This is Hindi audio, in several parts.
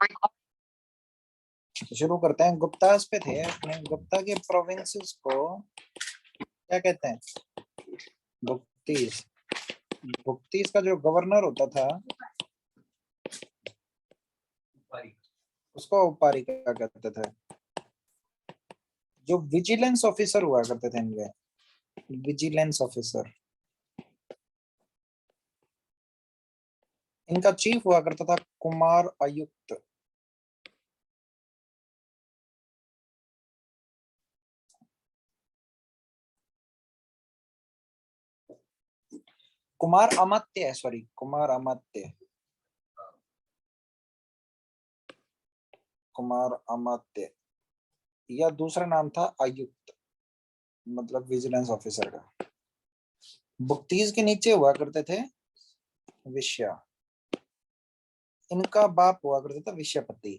तो शुरू करते हैं। गुप्तास पे थे अपने। गुप्ता के प्रोविंसेस को क्या कहते हैं? गुप्तीस। गुप्तीस का जो गवर्नर होता था उसको उपारिका कहते थे। जो विजिलेंस ऑफिसर हुआ करते थे इनके, विजिलेंस ऑफिसर, इनका चीफ हुआ करता था कुमार आयुक्त। कुमार अमात्य है, सॉरी, कुमार अमात्य, कुमार अमात्य, या दूसरा नाम था आयुक्त, मतलब विजिलेंस ऑफिसर का। बुक्तीज के नीचे हुआ करते थे विश्या। इनका बाप हुआ करता था विश्यापति।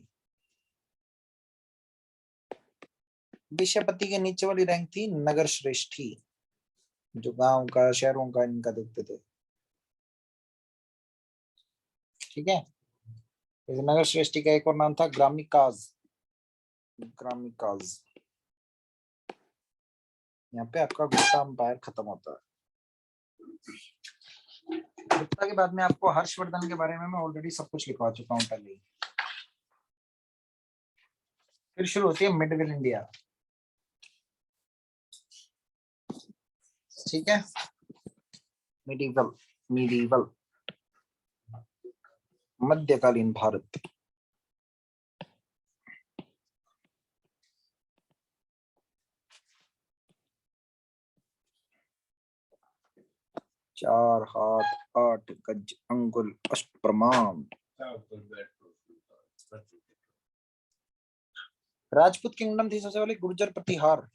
विश्यापति के नीचे वाली रैंक थी नगर श्रेष्ठी, जो गांव का शहरों का इनका देखते थे। ठीक है। इस नगर श्रेष्ठी का एक और नाम था ग्रामिकाज। ग्रामिकाज। यहाँ पे आपका गुप्ता अंपायर खत्म होता है। गुप्ता के बाद में आपको हर्षवर्धन के बारे में मैं ऑलरेडी सब कुछ लिखवा चुका हूँ पहले ही। फिर शुरू होती है मिडविल इंडिया। ठीक है। मिडीवल, मिडीवल, मध्यकालीन भारत। चार हाथ 8 गज अंगुल अष्ट प्रमाण। राजपूत किंगडम थी सबसे पहले गुर्जर प्रतिहार।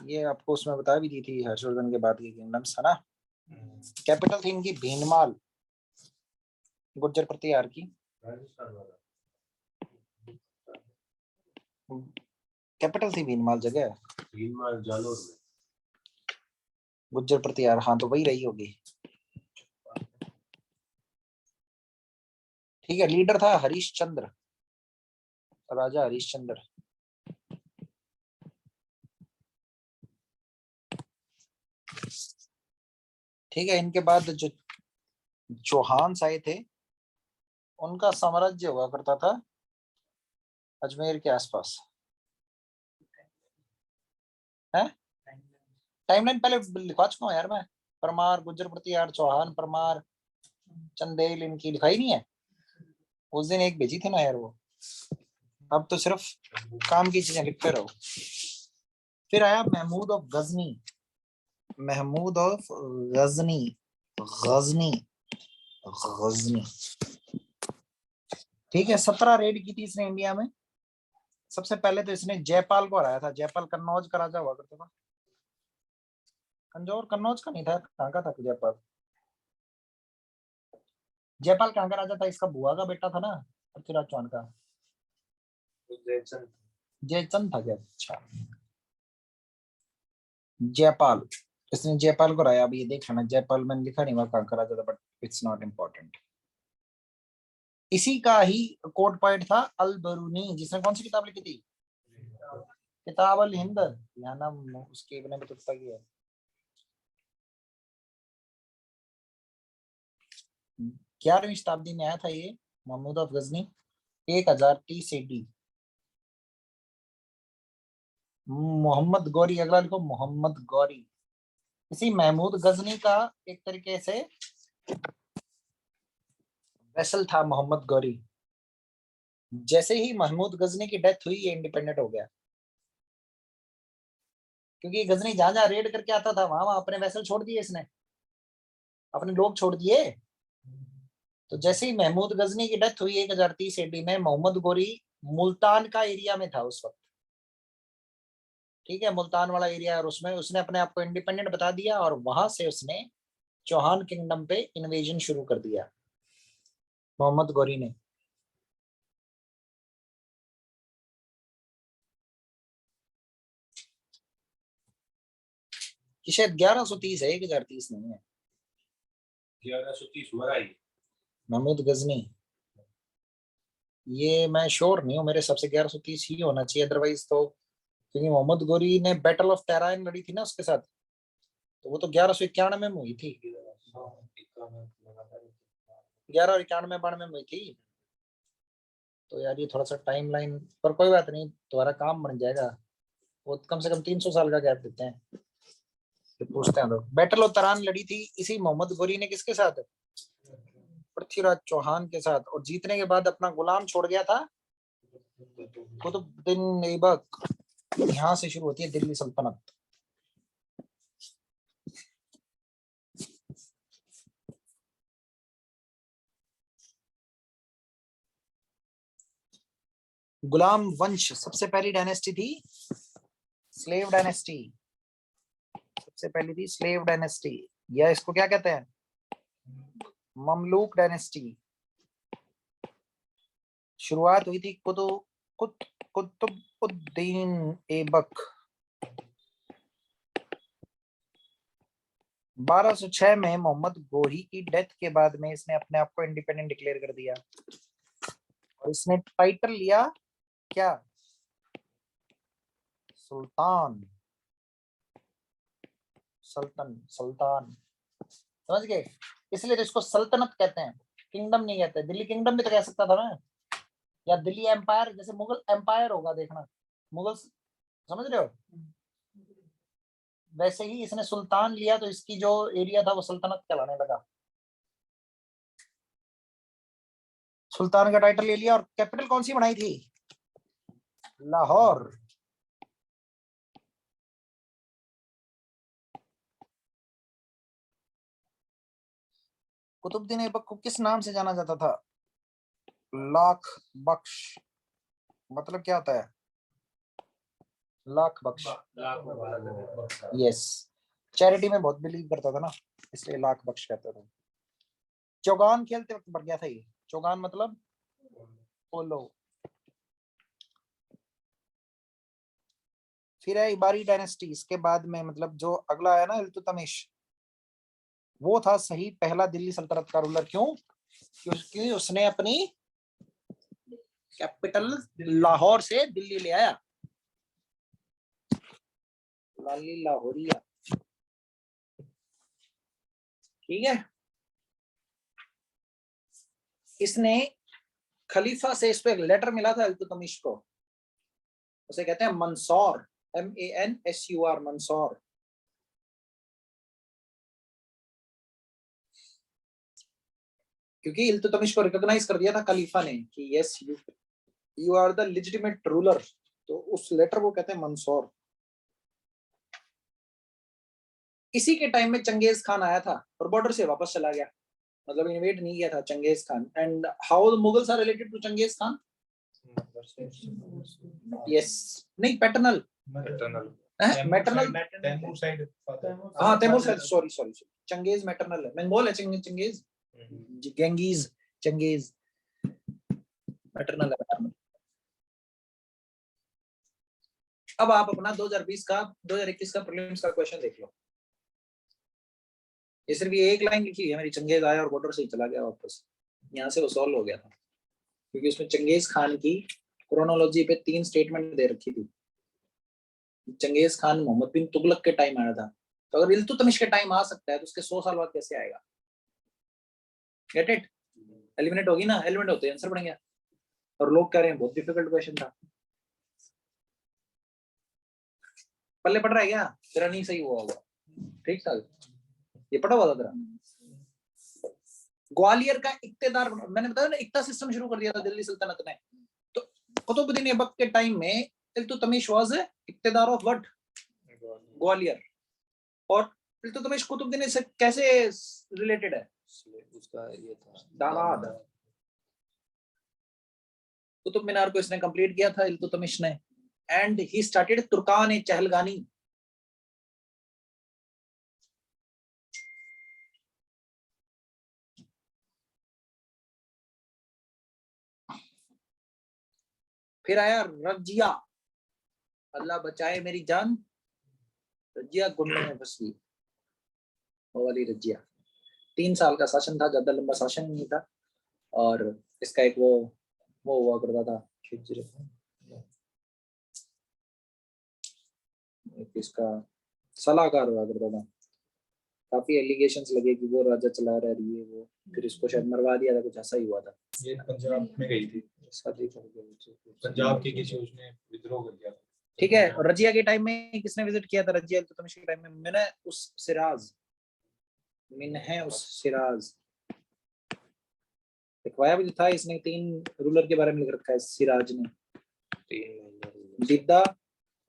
ये आपको उसमें बता भी दी थी, हर्षवर्धन के बाद की किंगडम्स है ना। कैपिटल थी इनकी भीनमाल, गुर्जर प्रतिहार की। कैपिटल थी भीनमाल जगह, भीनमाल जालोर में। गुर्जर प्रतिहार, हाँ तो वही रही होगी। ठीक है। लीडर था हरिश्चंद्र, राजा हरिश्चंद्र। ठीक है। इनके बाद जो चौहान आए थे, उनका साम्राज्य हुआ करता था अजमेर के आसपास है। टाइमलाइन पहले लिखवा चुका हूँ यार मैं। परमार, गुर्जर प्रतिहार, चौहान, परमार, चंदेल, इनकी लिखाई नहीं है। उस दिन एक भेजी थी ना यार वो। अब तो सिर्फ काम की चीजें लिखते रहो। फिर आया महमूद ऑफ गजनी। महमूद ऑफ गजनी, गजनी, गजनी। ठीक है। 17 रेड की थी इसने इंडिया में। सबसे पहले तो इसने जयपाल को हराया था। जयपाल कन्नौज का राजा हुआ करता था। कंजौर कन्नौज का नहीं था, कहाँ का था जयपाल? जयपाल कहाँ का राजा था? इसका बुआ का बेटा था ना, पृथ्वीराज चौहान का। जयचंद। जयचंद था क्या? अच्छा। जयपाल, इसने जयपाल को हराया। अभी ये देख लेना, जयपाल मैंने लिखा नहीं हुआ कहाँ का राजा था, बट इट्स नॉट इम्पोर्टेंट। इसी का ही कोट पॉइंट था अल बरूनी, जिसने कौन सी किताब लिखी थी? किताब अल हिंद। यहाँ नाम उसके इब्ने बतूता की है। 11वीं शताब्दी में आया था ये महमूद ऑफ गजनी। 1030 AD। मोहम्मद गौरी, अगला लिखो मोहम्मद गौरी। इसी महमूद गजनी का एक तरीके से वेसल था मोहम्मद गौरी। जैसे ही महमूद गजनी की डेथ हुई, ये इंडिपेंडेंट हो गया। क्योंकि गजनी जहां जहां रेड करके आता था, वहां वहां अपने वेसल छोड़ दिए इसने, अपने लोग छोड़ दिए। तो जैसे ही महमूद गजनी की डेथ हुई 1030 AD में, मोहम्मद गोरी मुल्तान का एरिया में था उस वक्त। ठीक है। मुल्तान वाला एरिया, और उसमें उसने अपने आप को इंडिपेंडेंट बता दिया, और वहां से उसने चौहान किंगडम पे इन्वेजन शुरू कर दिया मोहम्मद गौरी ने। कि शायद 1130 है, 1030 नहीं है। 1130 मराई, महमूद गजनी। ये मैं श्योर नहीं हूँ, मेरे हिसाब से 1130 ही होना चाहिए, अदरवाइज तो, क्योंकि मोहम्मद गोरी ने बैटल ऑफ तेहरान लड़ी थी ना उसके साथ, तो वो तो 1191 में हुई थी, 1191 में हुई थी। तो यार ये थोड़ा सा टाइम लाइन, पर कोई बात नहीं, तुम्हारा काम बन जाएगा। वो कम से कम 300 साल का गैप देते हैं। तो पूछते हैं लोग, बैटल ऑफ तरान लड़ी थी इसी मोहम्मद गोरी ने किसके साथ? पृथ्वीराज चौहान के साथ। और जीतने के बाद अपना गुलाम छोड़ गया था कुतुबुद्दीन ऐबक। यहाँ से शुरू होती है दिल्ली सल्तनत। गुलाम वंश सबसे पहली डायनेस्टी थी स्लेव डायनेस्टी, सबसे पहली थी स्लेव डायनेस्टी, या इसको क्या कहते हैं, ममलूक डायनेस्टी। शुरुआत हुई थी कुतुबुद्दीन ऐबक 1206 में। मोहम्मद गोरी की डेथ के बाद में इसने अपने आप को इंडिपेंडेंट डिक्लेयर कर दिया और इसने टाइटल लिया क्या, सुल्तान, सुल्तान, समझ गए? इसलिए तो इसको सल्तनत कहते हैं, किंगडम नहीं कहते। दिल्ली किंगडम भी तो कह सकता था मैं, या दिल्ली एम्पायर, जैसे मुगल एम्पायर होगा, देखना मुगल, समझ रहे हो? वैसे ही इसने सुल्तान लिया तो इसकी जो एरिया था वो सल्तनत कहलाने लगा। सुल्तान का टाइटल ले लिया। और कैपिटल कौन सी बनाई थी? लाहौर। कुतुबुद्दीन ऐबक को किस नाम से जाना जाता था? लाख बख्श। मतलब क्या होता है? लाख बख्श। यस, चैरिटी में बहुत बिलीव करता था ना, इसलिए लाख बख्श कहते थे। चौगान खेलते वक्त बढ़ गया था ये। चौगान मतलब पोलो। फिर है इबारी डायनेस्टी, इसके बाद में मतलब जो अगला आया ना इल्तुतमिश, वो था सही पहला दिल्ली सल्तनत का रूलर। क्यों? क्योंकि उसने अपनी कैपिटल लाहौर से दिल्ली ले आया, लाली लाहौरिया। ठीक है, इसने खलीफा से, इस पे एक लेटर मिला था इल्तुतमिश को, उसे कहते हैं मंसौर, MANSUR, मंसौर। क्योंकि इल्तुतमिश को रिकॉग्नाइज कर दिया था खलीफा ने कि yes you are the legitimate ruler, तो उस लेटर को कहते हैं मंसौर। इसी के टाइम में चंगेज खान आया था और बॉर्डर से वापस चला गया, मतलब इन्वेट नहीं किया था Changez Khan. And how the Mughals are related to Changez Khan? Yes, नहीं पैटर्नल, मैटरनल, तैमूर साइड, हाँ Taimur side, sorry sorry, Changez maternal है, मंगोल है चंगेज, गेंगीज, चंगेज मैटरनल है। अब आप अपना 2020 का 2021 का प्रीलिम्स का क्वेश्चन देख लो। ये सिर्फ ये एक लाइन लिखी है मेरी, चंगेज आया और बॉर्डर से ही चला गया वापस, यहाँ से वो सॉल्व हो गया था। क्योंकि उसमें चंगेज खान की क्रोनोलॉजी पे 3 स्टेटमेंट दे रखी थी। चंगेज खान मोहम्मद बिन तुगलक के टाइम आया था, तो अगर इल्तुतमिश के टाइम आ सकता है तो उसके 100 साल बाद कैसे आएगा? Get it? एलिमिनेट होगी ना, एलिमिनेट होते आंसर बढ़ेंगे। और लोग कह रहे हैं बहुत डिफिकल्ट क्वेश्चन था। पल्ले पड़ रहा है क्या तेरा? नहीं सही हुआ होगा, ठीक था ये, पढ़ा हुआ था तेरा। ग्वालियर का इक्तेदार, मैंने बताया ना इक्ता सिस्टम शुरू कर दिया था दिल्ली सल्तनत ने। तो कुतुबुद्दीन ऐबक के टाइम में इल्तुतमिश वाज इक्तेदार ऑफ व्हाट? ग्वालियर। और इल्तुतमिश कुतुबुद्दीन से कैसे रिलेटेड है? उसका ये था दामाद। कुतुब मीनार को इसने कंप्लीट किया था इल्तुतमिश ने। एंड ही स्टार्टेड तुर्कान चहलगानी। फिर आया रजिया, अल्लाह बचाए मेरी जान, रजिया गुंडों में फंस गई, वो वाली रजिया। 3 साल का शासन था, ज्यादा लंबा शासन नहीं था। और इसका एक वो वो हुआ करता था खिजर, इसका सलाहकार हुआ करता था। काफी एलिगेशंस लगे कि वो राजा चला रहा है ये वो, फिर इसको शायद मरवा दिया था, कुछ ऐसा ही हुआ था। ये पंजाब में गई थी, शादी कर गई पंजाब के किसी उसने विद्रोह कर दिया था। ठीक है। और रजिया के टाइम में किसने विजिट किया था? रजिया इल्तुतमिश के टाइम में मैंने उस सिराज मिन्हे उस सिराज लिखवाया भी था इसने। 3 रूलर के बारे में लिख रखा है सिराज ने, 3 दिद्दा,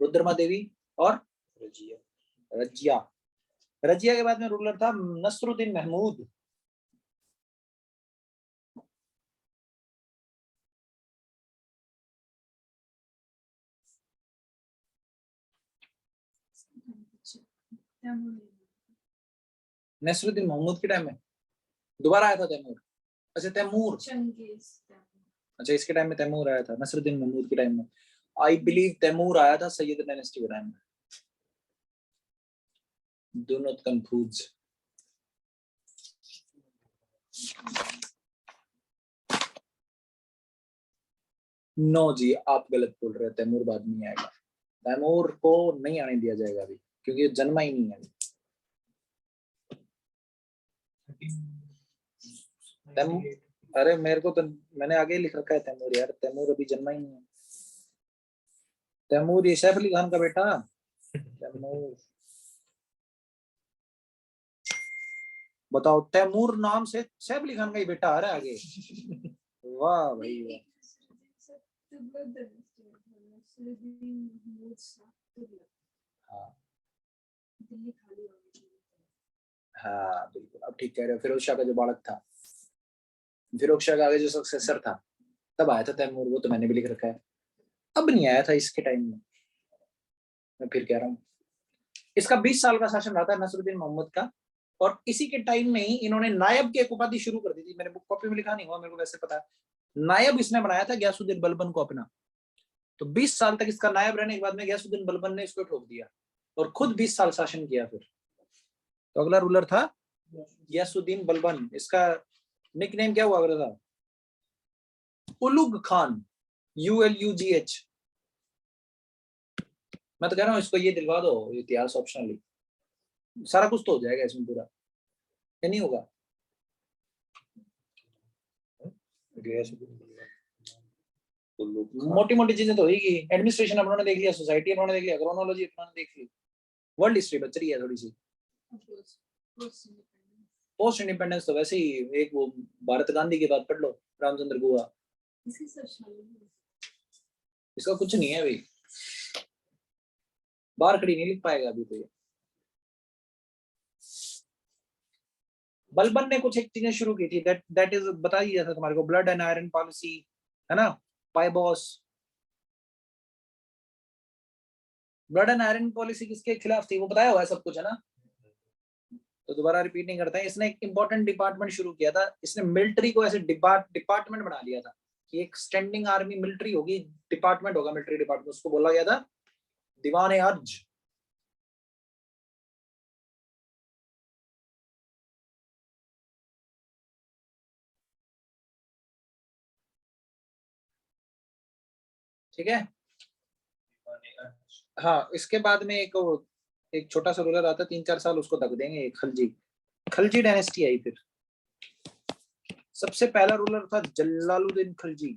रुद्रमा देवी और रजिया। रजिया रजिया के बाद में रूलर था नसरुद्दीन महमूद। नसरुद्दीन महमूद के टाइम में दोबारा आया था तैमूर। अच्छा तैमूर, अच्छा इसके टाइम में तैमूर आया था, नसरुद्दीन महमूद के टाइम में। आई बिलीव तैमूर आया था सैयद डायनेस्टी के टाइम में। Do not confuse. नो जी आप गलत बोल रहे हैं, तैमूर बाद में आएगा। तैमूर को नहीं आने दिया जाएगा अभी, क्योंकि जन्मा ही नहीं है तैमूर। अरे मेरे को तो मैंने आगे लिख रखा है तैमूर यार, तैमूर अभी जन्मा ही नहीं है। तैमूर ये सैफ अली खान का बेटा। तैमूर बताओ, तैमूर नाम से सैफ अली खान का ही बेटा आ रहा है आगे। वाह भाई वाह। हाँ हाँ बिल्कुल, अब ठीक कह रहे हो। फिरोज शाह का जो बालक था, फिरोज शाह का आगे जो सक्सेसर था, तब आया था तैमूर। वो तो मैंने भी लिख रखा है, अब नहीं आया था इसके टाइम में। मैं फिर कह रहा हूँ, इसका 20 साल का शासन रहा था नसरुद्दीन मोहम्मद का। और इसी के टाइम में ही इन्होंने नायब की एक उपाधि शुरू कर दी थी। मैंने बुक कॉपी में लिखा नहीं हुआ, मेरे को वैसे पता है। नायब इसने बनाया था गयासुद्दीन बलबन को अपना। तो 20 साल तक इसका नायब रहने के बाद में गयासुद्दीन बलबन ने इसको ठोक दिया और खुद 20 साल शासन किया फिर। तो अगला रूलर था गयासुद्दीन बलबन। इसका निकनेम क्या हुआ था? उलुग खान, ULUGH। मैं तो कह रहा हूँ इसको ये दिलवा दो, इतिहास ऑप्शनली, सारा कुछ तो हो जाएगा इसमें पूरा। ये नहीं होगा? मोटी मोटी चीजें तो होगी। एडमिनिस्ट्रेशन उन्होंने देख लिया, सोसाइटी उन्होंने देख लिया, क्रोनोलॉजी उन्होंने देख ली, वर्ल्ड हिस्ट्री बच रही है थोड़ी सी। पोस्ट इंडिपेंडेंस तो वैसे ही एक वो भारत गांधी के बाद पढ़ लो, रामचंद्र गुहा। इसका कुछ नहीं है भाई, बाहर खड़ी नहीं लिख पाएगा अभी तो ये। बलबन ने कुछ एक चीजें शुरू की थी, दैट इज बता दिया था तुम्हारे को, ब्लड एंड आयरन पॉलिसी है ना, पाइबॉस। ब्लड एंड आयरन पॉलिसी किसके खिलाफ थी वो बताया हुआ है सब कुछ, है ना, तो दोबारा रिपीट नहीं करते हैं। इसने एक इंपॉर्टेंट डिपार्टमेंट शुरू किया था। इसने मिलिट्री को ऐसे डिपार्टमेंट बना लिया था कि एक स्टैंडिंग आर्मी मिलिट्री होगी, डिपार्टमेंट होगा मिलिट्री डिपार्टमेंट। उसको बोला गया था दीवान अर्ज। ठीक है। हाँ इसके बाद में एक छोटा सा रूलर आता, 3-4 साल उसको तक देंगे, खलजी। खलजी डायनेस्टी आई फिर। सबसे पहला रूलर था जलालुद्दीन खलजी।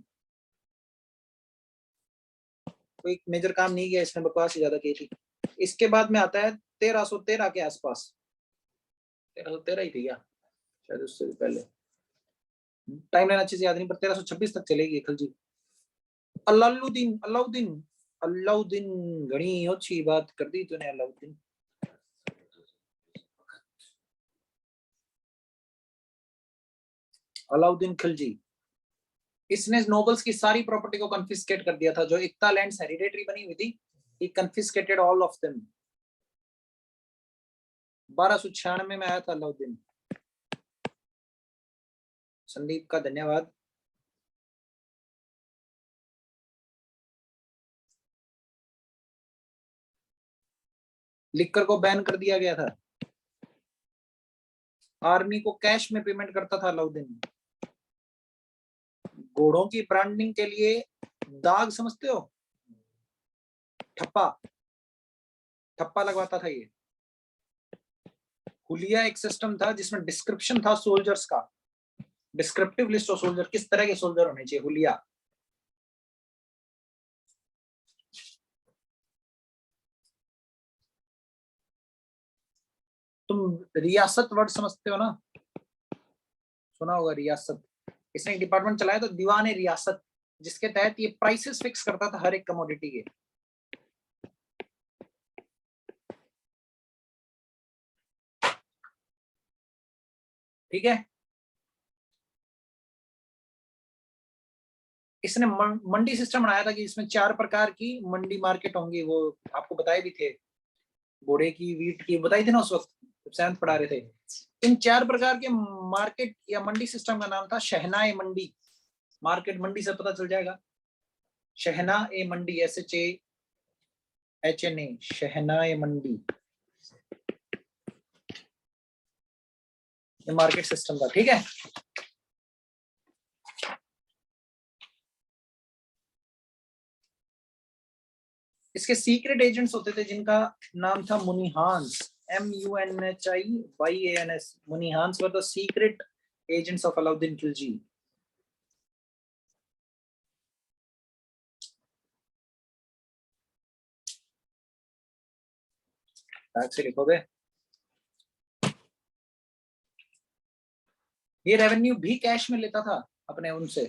कोई मेजर काम नहीं किया इसने, बकवास ही ज्यादा की थी। इसके बाद में आता है 1313 के आसपास, 1313 ही थी क्या शायद, उससे भी पहले। टाइम लाइन अच्छे से याद नहीं, पर 1326 तक चलेगी खलजी। अलाउद्दीन अलाउद्दीन अलाउद्दीन घनी अच्छी बात कर दी तूने। अलाउद्दीन अलाउद्दीन खिलजी, इसने नोबल्स की सारी प्रॉपर्टी को कन्फिस्केट कर दिया था। जो इक्ता लैंड्स हेरिडेटरी बनी हुई थी, he confiscated all of them। 1296 में आया था अलाउद्दीन। संदीप का धन्यवाद। लिकर को बैन कर दिया गया था। आर्मी को कैश में पेमेंट करता था अलाउद्दीन। घोड़ों की ब्रांडिंग के लिए दाग समझते हो, ठप्पा, ठप्पा लगवाता था ये। हुलिया एक सिस्टम था जिसमें डिस्क्रिप्शन था सोल्जर्स का, डिस्क्रिप्टिव लिस्ट ऑफ सोल्जर, किस तरह के सोल्जर होने चाहिए, हुलिया। तुम रियासत वर्ड समझते हो ना, सुना होगा रियासत। इसने एक डिपार्टमेंट चलाया तो दीवान रियासत, जिसके तहत ये प्राइसेस फिक्स करता था हर एक कमोडिटी के। ठीक है, इसने मंडी सिस्टम बनाया था कि इसमें 4 प्रकार की मंडी मार्केट होंगी, वो आपको बताए भी थे, घोड़े की, वीट की बताई थी ना उस वक्त 7th पढ़ा रहे थे। इन 4 प्रकार के मार्केट या मंडी सिस्टम का नाम था शहनाए मंडी। मार्केट मंडी से पता चल जाएगा, शहनाए मंडी, SHAHNA, शहनाए मंडी, ये मार्केट सिस्टम था। ठीक है, इसके सीक्रेट एजेंट्स होते थे जिनका नाम था मुनिहांस, MUNHIYANS। मुनिहांस were the secret agents of Alauddin Khilji. से लिखोगे, ये रेवेन्यू भी कैश में लेता था अपने उनसे,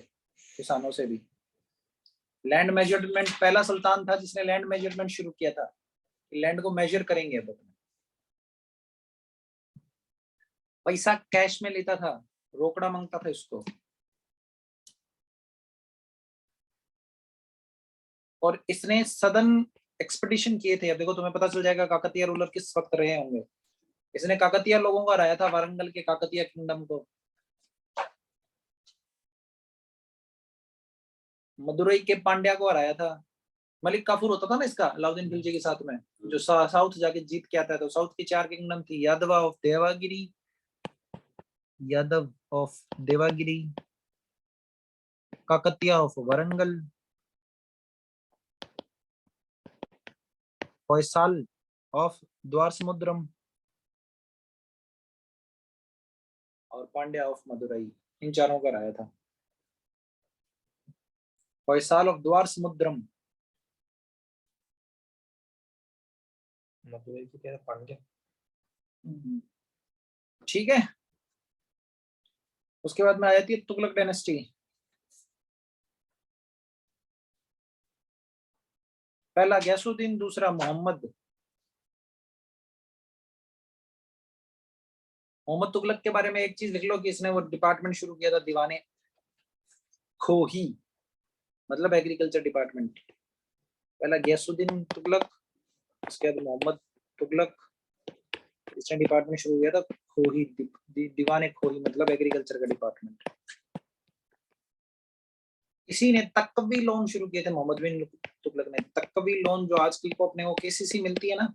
किसानों से भी। लैंड मेजरमेंट, पहला सुल्तान था जिसने लैंड मेजरमेंट शुरू किया था, लैंड को मेजर करेंगे अब अपने। पैसा कैश में लेता था, रोकड़ा मांगता था इसको। और इसने सदन एक्सपेडिशन किए थे। अब देखो तुम्हें पता चल जाएगा काकतिया रूलर किस वक्त रहे होंगे। इसने काकतिया लोगों को हराया था, वारंगल के काकतिया किंगडम को। मदुरई के पांड्या को हराया था। मलिक काफूर होता था ना इसका, अलाउद्दीन खिलजी के साथ में, जो साउथ जाके जीत के आता है। तो साउथ की 4 किंगडम थी, यादवा of Devagiri, Yadav of Devagiri, Kakatiya of Warangal, Hoysala of द्वार समुद्रम, और पांड्या ऑफ मदुरई। इन चारों का हराया था। होयसाल ऑफ द्वार समुद्रम, मदुरई को क्या पांड्या। ठीक है। उसके बाद में आ जाती है तुगलक डायनेस्टी। पहला गयासुद्दीन, दूसरा मोहम्मद। मोहम्मद तुगलक के बारे में एक चीज लिख लो कि इसने वो डिपार्टमेंट शुरू किया था, दीवाने खोही, मतलब एग्रीकल्चर डिपार्टमेंट। पहला गयासुद्दीन तुगलक, उसके बाद मोहम्मद तुगलक, इसने डिपार्टमेंट शुरू किया था खोही, दीवाने खोही, मतलब एग्रीकल्चर का डिपार्टमेंट। इसी ने तकवी लोन शुरू किए थे, मोहम्मद बिन तुगलक ने। तकवी लोन जो आजकल को अपने वो KCC मिलती है ना,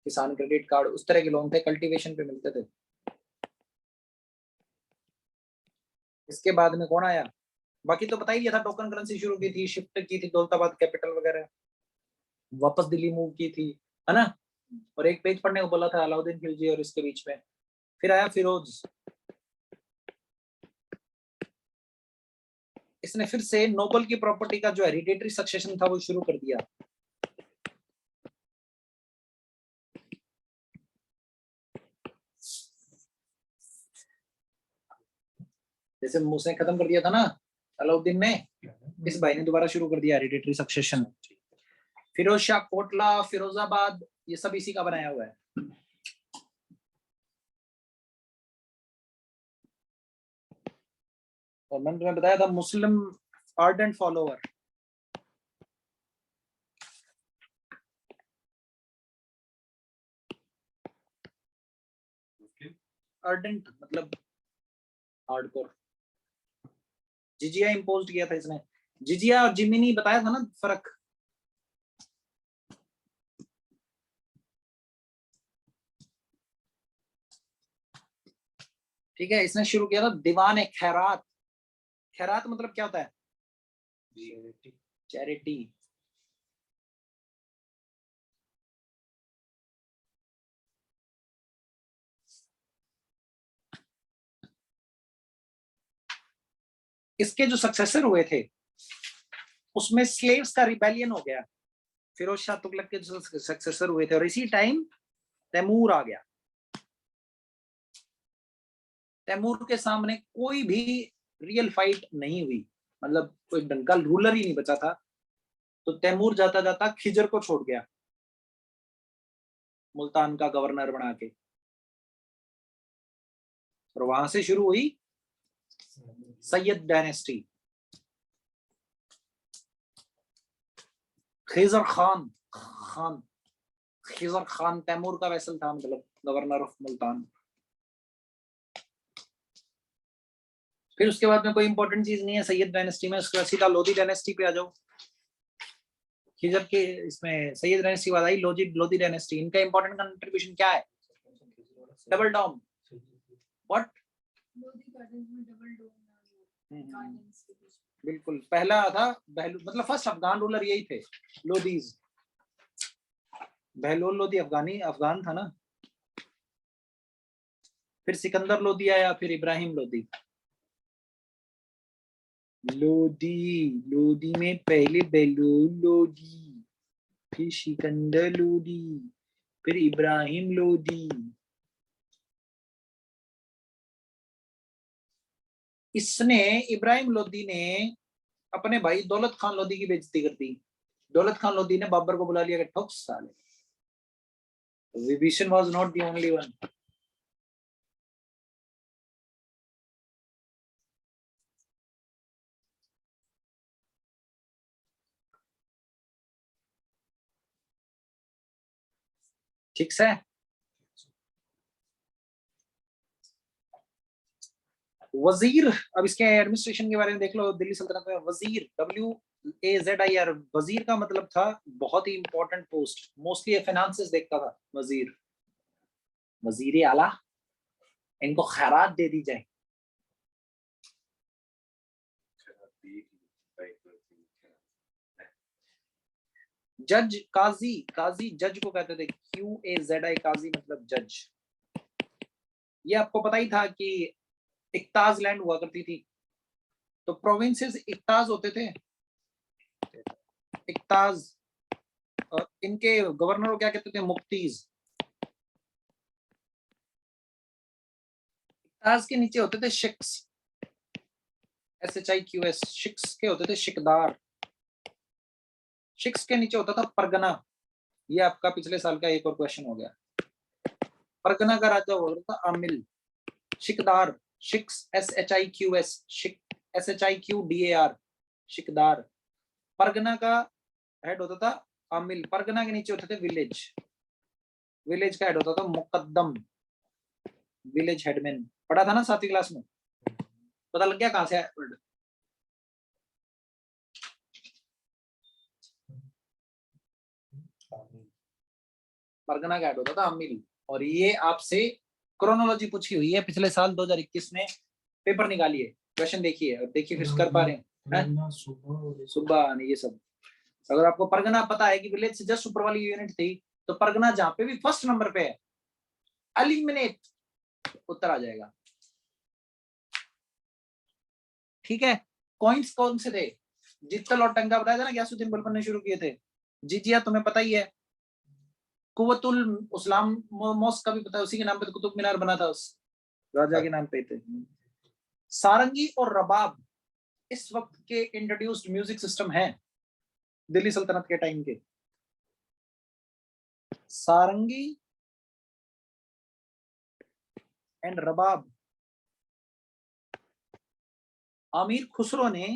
किसान क्रेडिट कार्ड, उस तरह के लोन थे, कल्टीवेशन पे मिलते थे। इसके बाद में कौन आया, बाकी तो बता ही दिया था। टोकन करेंसी शुरू की थी, शिफ्ट की थी दौलताबाद कैपिटल वगैरह, वापस दिल्ली मूव की थी, है ना। और एक पेज पढ़ने को बोला था अलाउद्दीन खिलजी और इसके बीच में। फिर आया फिरोज, इसने फिर से नोबल की प्रॉपर्टी का जो हेरिडेटरी सक्सेशन था वो शुरू कर दिया। जैसे मुझसे खत्म कर दिया था ना अलाउद्दीन ने, इस भाई ने दोबारा शुरू कर दिया हेरिडेटरी सक्सेशन। फिरोज शाह कोटला, फिरोजाबाद, ये सब इसी का बनाया हुआ है। और मैंने तुम्हें बताया था मुस्लिम आर्डेंट फॉलोअर। आर्डेंट मतलब हार्डकोर। जिजिया इंपोज किया था इसने। जिजिया और जिमिनी बताया था ना फर्क। ठीक है, इसने शुरू किया था दीवान खैरात। खैरात मतलब क्या होता है? चैरिटी। इसके जो सक्सेसर हुए थे उसमें स्लेव्स का रिबेलियन हो गया, फिरोज शाह तुगलक के जो सक्सेसर हुए थे, और इसी टाइम तैमूर आ गया। तैमूर के सामने कोई भी रियल फाइट नहीं हुई, मतलब कोई डंका रूलर ही नहीं बचा था। तो तैमूर जाता जाता खिजर को छोड़ गया मुल्तान का गवर्नर बना के, और वहां से शुरू हुई सैयद डायनेस्टी। खिजर खान खान खिजर खान तैमूर का वैसल था, मतलब गवर्नर ऑफ मुल्तान। फिर उसके बाद में कोई इंपॉर्टेंट चीज नहीं है सैयद डायनेस्टी में। उसके बाद सीधा लोधी डायनेस्टी पे आ जाओ। खिजर के इसमें सैयद डायनेस्टी बाद आई लोधी डायनेस्टी। इनका इंपॉर्टेंट कंट्रीब्यूशन क्या है? Double dome. व्हाट? बिल्कुल, पहला था बहलूल, मतलब फर्स्ट अफगान रूलर यही थे, लोधीज। बहलोल लोधी अफगान था ना। फिर सिकंदर लोधी आया, फिर इब्राहिम लोधी। लोधी में पहले बहलोल लोधी, फिर सिकंदर लोधी, फिर इब्राहिम लोधी। इब्राहिम लोधी ने अपने भाई दौलत खान लोधी की बेइज्जती कर दी। दौलत खान लोधी ने बाबर को बुला लिया कि ठोक साले। Vibhishan was not the only one. ठीक है। वजीर, अब इसके एडमिनिस्ट्रेशन के बारे में देख लो। दिल्ली सल्तनत में वजीर, WAZIR, वजीर का मतलब था बहुत ही इंपॉर्टेंट पोस्ट, मोस्टली फाइनेंसेस देखता था वजीर। वजीर आला, इनको खैरात दे दी जाए। जज, काजी जज को कहते थे, QAZI, काजी मतलब जज। ये आपको पता ही था कि इक्ताज लैंड हुआ करती थी, तो प्रोविंसेस इक्ताज होते थे। इक्ताज, और इनके गवर्नर को क्या कहते थे? मुफ्तीज। इक्ताज के नीचे होते थे शिक्स, SHIQS। शिक्स के होते थे शिकदार। शिक्स के नीचे होता था परगना। ये आपका पिछले साल का एक और क्वेश्चन हो गया। परगना का राजा होता था आमिल। Shikdar, six SHIQS, SHIQDAR, shikdar. Pargana का हेड होता था आमिल। परगना के नीचे होते थे विलेज। विलेज का हेड होता था मुकद्दम, विलेज हेडमैन। पढ़ा था ना 7वीं क्लास में? पता लग गया कहां से है वर्ड? परगना का हेड होता था आमिल। और ये आपसे क्रोनोलॉजी पूछी हुई है पिछले साल 2021 में, पेपर निकालिए, क्वेश्चन देखिए, और देखिए फिर कर पा रहे हैं सुबह ये सब। अगर आपको परगना पता है कि विलेज से जस्ट ऊपर वाली यूनिट थी, तो परगना जहां पे भी फर्स्ट नंबर पे है, एलिमिनेट, उत्तर आ जाएगा। ठीक है। कॉइन्स कौन से थे? जित्तल और टंका बताया था ना, गयासुद्दीन बलबन ने शुरू किए थे। जिजिया तुम्हें पता ही है। कुव्वतुल इस्लाम मॉस्क का भी पता है, उसी के नाम पे तो कुतुब मीनार बना था, उस राजा के नाम पे थे। सारंगी और रबाब इस वक्त के इंट्रोड्यूस्ड म्यूजिक सिस्टम है दिल्ली सल्तनत के टाइम के। सारंगी एंड रबाब। आमिर खुसरो ने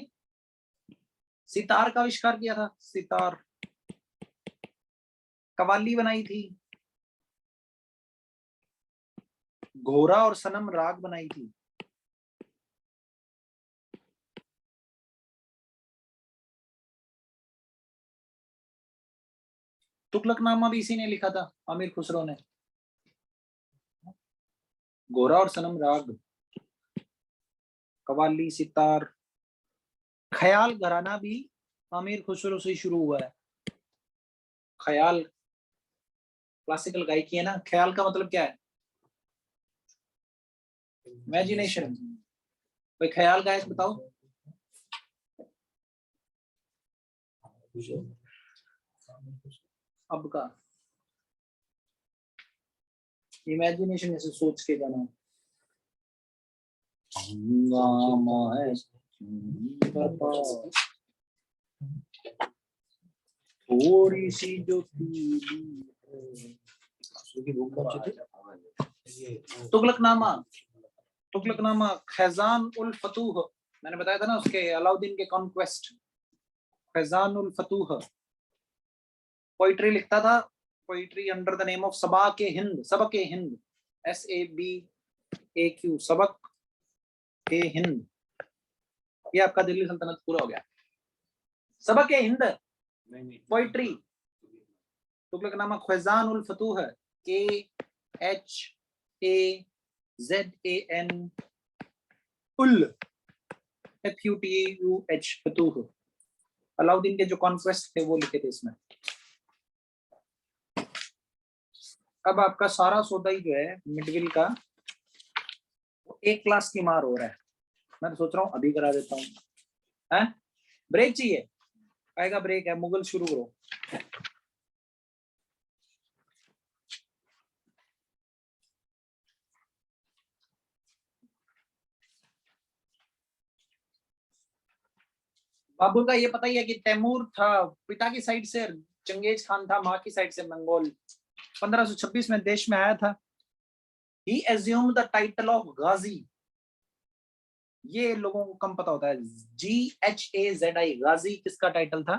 सितार का आविष्कार किया था। सितार, कवाली बनाई थी, घोरा और सनम राग बनाई थी। तुगलकनामा भी इसी ने लिखा था, आमिर खुसरो ने। घोरा और सनम राग, कवाली, सितार, ख्याल घराना भी अमीर खुसरो से शुरू हुआ है। ख्याल क्लासिकल गायकी है ना, ख्याल का मतलब क्या है? इमेजिनेशन। कोई ख्याल गायक बताओ। अब का इमेजिनेशन ऐसे सोच के गाना। हंगामा है बरपा, थोड़ी सी जो तुगलकनामा। तुगलकनामा खैजान उल फतूह, मैंने बताया था ना उसके अलाउद्दीन के कॉन्क्वेस्ट। खैजान उल फतूह पोइट्री लिखता था, poetry under the name of सबक ए हिंद। सबक ए हिंद, SABAQ, सबक ए हिंद। ये आपका दिल्ली सल्तनत पूरा हो गया। सबक ए हिंद पोइट्री, तुगलकनामा खैजान उल फतूह, KHAZAN उल FUTUH फतूह। अलाउद्दीन के जो कॉन्क्वेस्ट थे वो लिखे थे इसमें। अब आपका सारा सौदा ही जो है मिडविल का, वो एक क्लास की मार हो रहा है। मैं तो सोच रहा हूँ अभी करा देता हूँ। हैं? ब्रेक चाहिए? आएगा ब्रेक है, मुगल शुरू करो। बाबर का ये पता ही है कि तैमूर था, पिता की साइड से चंगेज खान था, माँ की साइड से मंगोल। 1526 में देश में आया था। He assumed the title of गाजी। ये लोगों को कम पता होता है। GHAZI, गाजी किसका टाइटल था?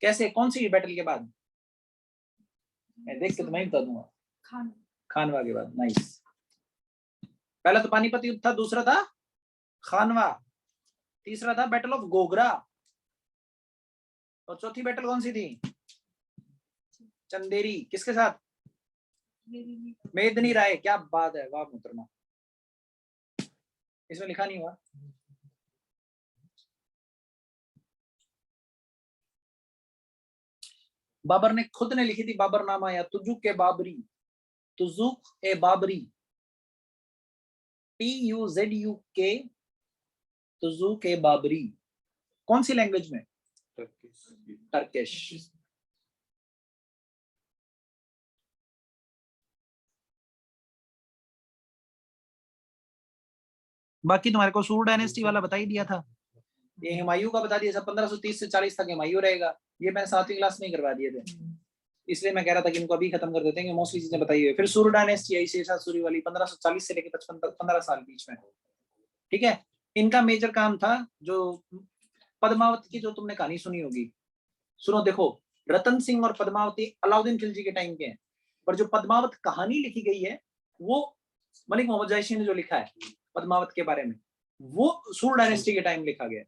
कैसे, कौन सी बैटल के बाद? मैं देख के तो मैं ही बता दूंगा। खानवा के बाद। नाइस। पहला तो पानीपत युद्ध था, दूसरा था खानवा, तीसरा था बैटल ऑफ गोगरा, और चौथी बैटल कौन सी थी? चंदेरी। किसके साथ? मेदनी राय। क्या बात है, वाह मुहतरमा। इसमें लिखा नहीं हुआ। बाबर ने खुद ने लिखी थी बाबरनामा या तुजुक ए बाबरी। तुजुक ए बाबरी, TUZUK, तुजुक ए बाबरी। कौन सी लैंग्वेज में? टर्किश। बाकी तुम्हारे को सूर डायनेस्टी वाला बता ही दिया था। ये हुमायूं का बता दिया था, 1530 से 40 तक हुमायूं रहेगा। ये मैंने 7वीं क्लास में ही करवा दिए थे, इसलिए मैं कह रहा था कि इनको अभी खत्म कर देते हैं, मोस्टली चीजें बताई हुई। फिर सूर डायनेस्टी आई, शेरशाह सूरी वाली, 1540 से लेकर 55 तक, 15 साल बीच में। ठीक है। इनका मेजर काम था जो पद्मावत की, जो तुमने कहानी सुनी होगी। सुनो देखो, रतन सिंह और पद्मावती अलाउद्दीन खिलजी के टाइम के हैं, पर जो पद्मावत कहानी लिखी गई है वो मलिक मोहम्मद जायसी ने जो लिखा है पद्मावत के बारे में, वो सूर डायनेस्टी के टाइम लिखा गया।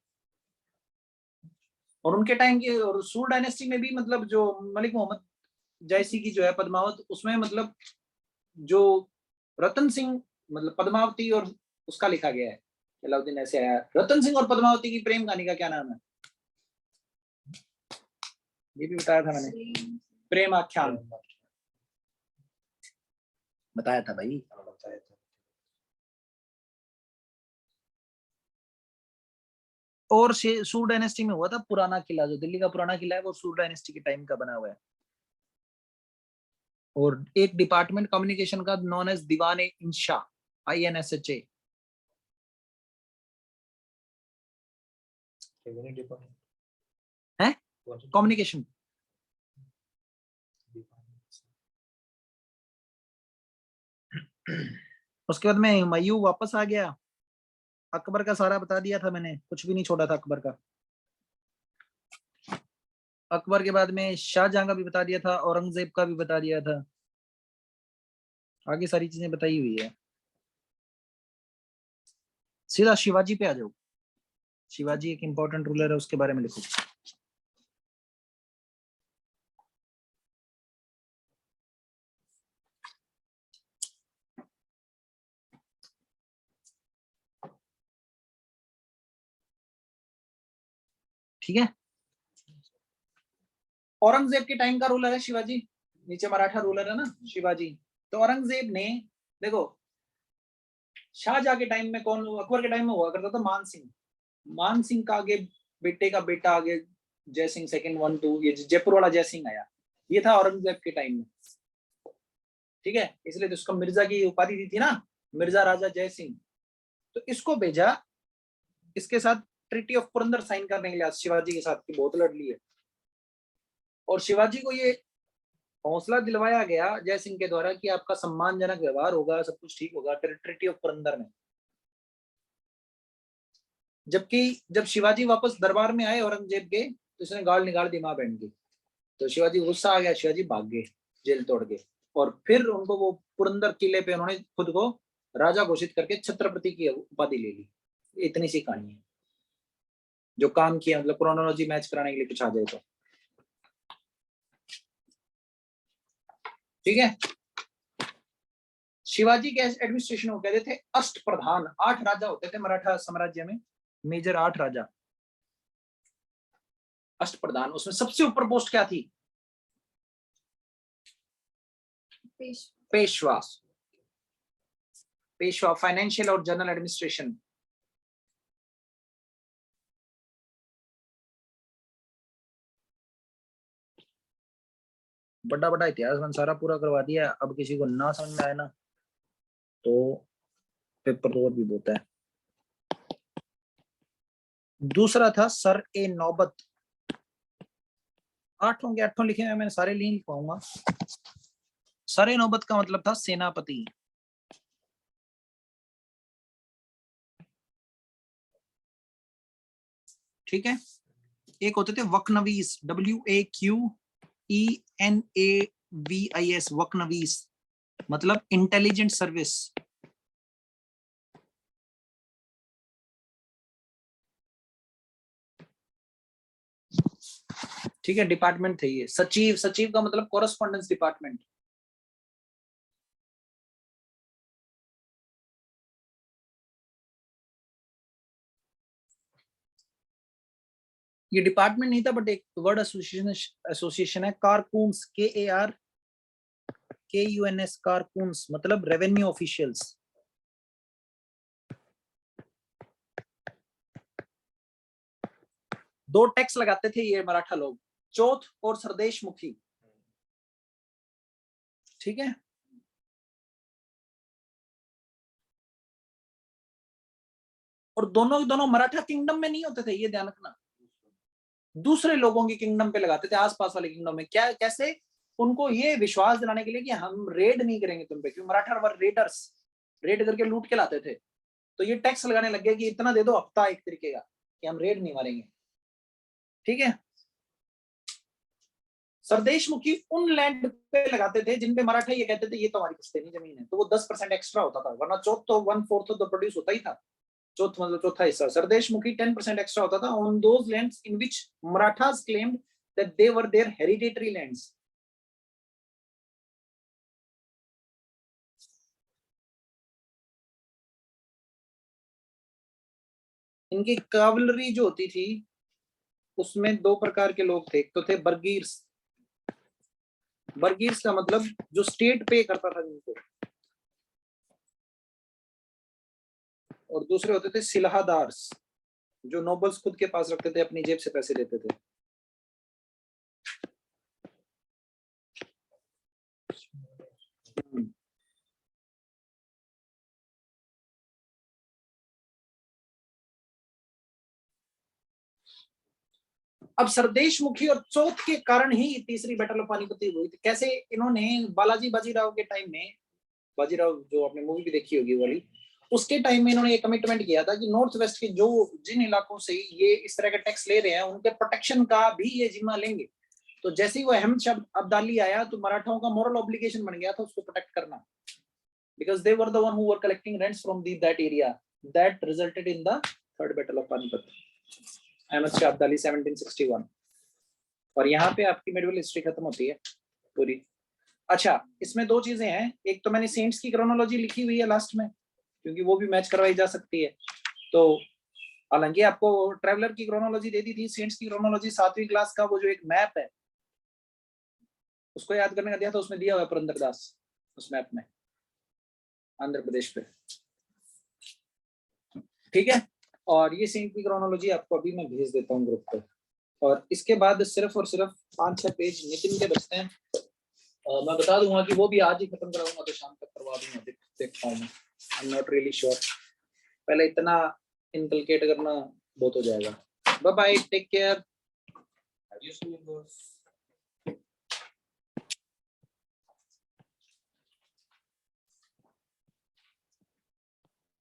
और उनके टाइम की, और सूर डायनेस्टी में भी मतलब जो मलिक मोहम्मद जायसी की जो है पद्मावत, उसमें मतलब जो रतन सिंह, मतलब पद्मावती और उसका लिखा गया है। अलाउद्दीन ऐसे आया। रतन सिंह और पद्मावती की प्रेम कहानी का क्या नाम है? ये भी बताया था मैंने, प्रेम आख्यान बताया था भाई। और सूर डायनेस्टी में हुआ था पुराना किला, जो दिल्ली का पुराना किला है वो सूर डायनेस्टी के टाइम का बना हुआ है। और एक डिपार्टमेंट कम्युनिकेशन का नॉन एज दीवान इंशा, INSHA। है कम्युनिकेशन। उसके बाद में हुमायूं वापस आ गया। अकबर का सारा बता दिया था मैंने, कुछ भी नहीं छोड़ा था अकबर का। अकबर के बाद में शाहजहां का भी बता दिया था, औरंगजेब का भी बता दिया था। आगे सारी चीजें बताई हुई है। सीधा शिवाजी पे आ जाओ। शिवाजी एक इंपॉर्टेंट रूलर है, उसके बारे में लिखो। ठीक है। औरंगजेब के टाइम का रूलर है शिवाजी, नीचे मराठा रूलर है ना शिवाजी। तो औरंगजेब ने, देखो शाहजहां के टाइम में कौन, अकबर के टाइम में हुआ करता था मान सिंह। मान सिंह का आगे बेटे का बेटा आगे जय सिंह सेकंड 1 2, ये जयपुर वाला जय सिंह आया, ये था औरंगजेब के टाइम में। ठीक है, इसलिए तो उसको मिर्जा की उपाधि दी थी ना, मिर्जा राजा जय सिंह। तो इसको भेजा, इसके साथ ट्रीटी ऑफ पुरंदर साइन करने के लिए शिवाजी के साथ की बहुत लड़ ली है। और शिवाजी को ये हौसला दिलवाया गया जय सिंह के द्वारा कि आपका सम्मानजनक व्यवहार होगा, सब कुछ ठीक होगा ट्रीटी ऑफ पुरंदर में। जबकि जब शिवाजी वापस दरबार में आए औरंगजेब के, तो इसने गाल निकाल दी मां बहन की। तो शिवाजी गुस्सा आ गया, शिवाजी भाग गए, जेल तोड़ गए। और फिर उनको वो पुरंदर किले पे उन्होंने खुद को राजा घोषित करके छत्रपति की उपाधि ले ली। इतनी सी कहानी है जो काम किया, मतलब क्रोनोलॉजी मैच कराने के लिए कुछ आ जाए तो। ठीक है, शिवाजी के एडमिनिस्ट्रेशन को कहते थे अष्ट प्रधान। 8 राजा होते थे मराठा साम्राज्य में, मेजर 8 राजा, अष्ट प्रधान। उसमें सबसे ऊपर पोस्ट क्या थी? पेशवा। पेशवा फाइनेंशियल और जनरल एडमिनिस्ट्रेशन। बड़ा बड़ा इतिहास मैंने सारा पूरा करवा दिया। अब किसी को ना समझ में आए ना तो पेपर तो और भी होता है। दूसरा था सर ए नौबत। 8 के 8 लिखे हुए, मैंने सारे नहीं लिख पाऊंगा। सर ए नौबत का मतलब था सेनापति। ठीक है, एक होते थे वकनवीस, WAQENAVIS, वकनवीस मतलब इंटेलिजेंट सर्विस। ठीक है, डिपार्टमेंट थे ये। सचिव, सचिव का मतलब कॉरेस्पॉन्डेंस डिपार्टमेंट। ये डिपार्टमेंट नहीं था बट एक वर्ड एसोसिएशन है, कारकून्स, KARKUNS, कारकून्स मतलब रेवेन्यू ऑफिशियल्स। दो टैक्स लगाते थे ये मराठा लोग, चौथ और सरदेश मुखी। ठीक है, और दोनों मराठा किंगडम में नहीं होते थे, ये ध्यान रखना। दूसरे लोगों की किंगडम पे लगाते थे, आसपास वाले किंगडम में। क्या, कैसे? उनको ये विश्वास दिलाने के लिए कि हम रेड नहीं करेंगे तुम पे, क्योंकि मराठा वर रेडर्स, रेड करके लूट के लाते थे। तो ये टैक्स लगाने लग गए कि इतना दे दो हफ्ता एक तरीके का, कि हम रेड नहीं मारेंगे। ठीक है, सरदेश मुखी उन लैंड पे लगाते थे जिन पे मराठा ये कहते थे ये तो हमारी पुश्तैनी जमीन है, तो वो 10% एक्स्ट्रा होता था, वरना चौथ तो 1/4 तो प्रोड्यूस होता ही था। चौथ मतलब चौथा हिस्सा। सरदेश मुखी 10% एक्स्ट्रा होता था on those lands in which Marathas claimed that they were their hereditary lands. इनकी कावलरी जो होती थी उसमें 2 प्रकार के लोग थे। एक तो थे बरगीर्स, बरगीर्स का मतलब जो स्टेट पे करता था जिनको, और दूसरे होते थे सिलाहदार्स, जो नोबल्स खुद के पास रखते थे, अपनी जेब से पैसे देते थे। अब सरदेश मुखी और चौथ के कारण ही तीसरी बैटल ऑफ पानीपत हुई थी। कैसे? इन्होंने बालाजी बाजीराव के टाइम में, बाजीराव जो आपने मूवी भी देखी होगी वाली, उसके टाइम में इन्होंने ये कमिटमेंट किया था कि नॉर्थ वेस्ट के जो जिन इलाकों से ये इस तरह के टैक्स ले रहे हैं उनके प्रोटेक्शन का भी ये जिम्मा लेंगे। तो जैसे ही वो अहमद शाह अब्दाली आया तो मराठाओं का मॉरल ऑब्लिगेशन बन गया था उसको प्रोटेक्ट करना, because they were the one who were collecting rents from that area. That resulted in the third battle of Panipat, Ahmad Shah Abdali 1761। और यहाँ पे आपकी मेडिवल हिस्ट्री खत्म होती है पूरी। अच्छा, इसमें 2 चीजें हैं। एक तो मैंने सेंट्स की क्रोनोलॉजी लिखी हुई है लास्ट में, क्योंकि वो भी मैच करवाई जा सकती है। तो हालांकि आपको ट्रैवलर की क्रोनोलॉजी दे दी थी, सेंट्स की क्रोनोलॉजी 7वीं क्लास का वो जो एक मैप है उसको याद करने का दिया था, उसमें दिया हुआ है पुरंदरदास उस मैप में आंध्र प्रदेश पे, ठीक है। और ये सेंट की क्रोनोलॉजी आपको अभी मैं भेज देता हूँ ग्रुप पे। और इसके बाद सिर्फ और सिर्फ 5-6 पेज नितिन के बचते हैं। मैं बता दूंगा कि वो भी आज ही खत्म कराऊंगा तो शाम तक करवा दूंगा, देखता हूँ मैं, I am not really sure. पहले इतना इनकलकेट करना बहुत हो जाएगा। Bye bye, take care.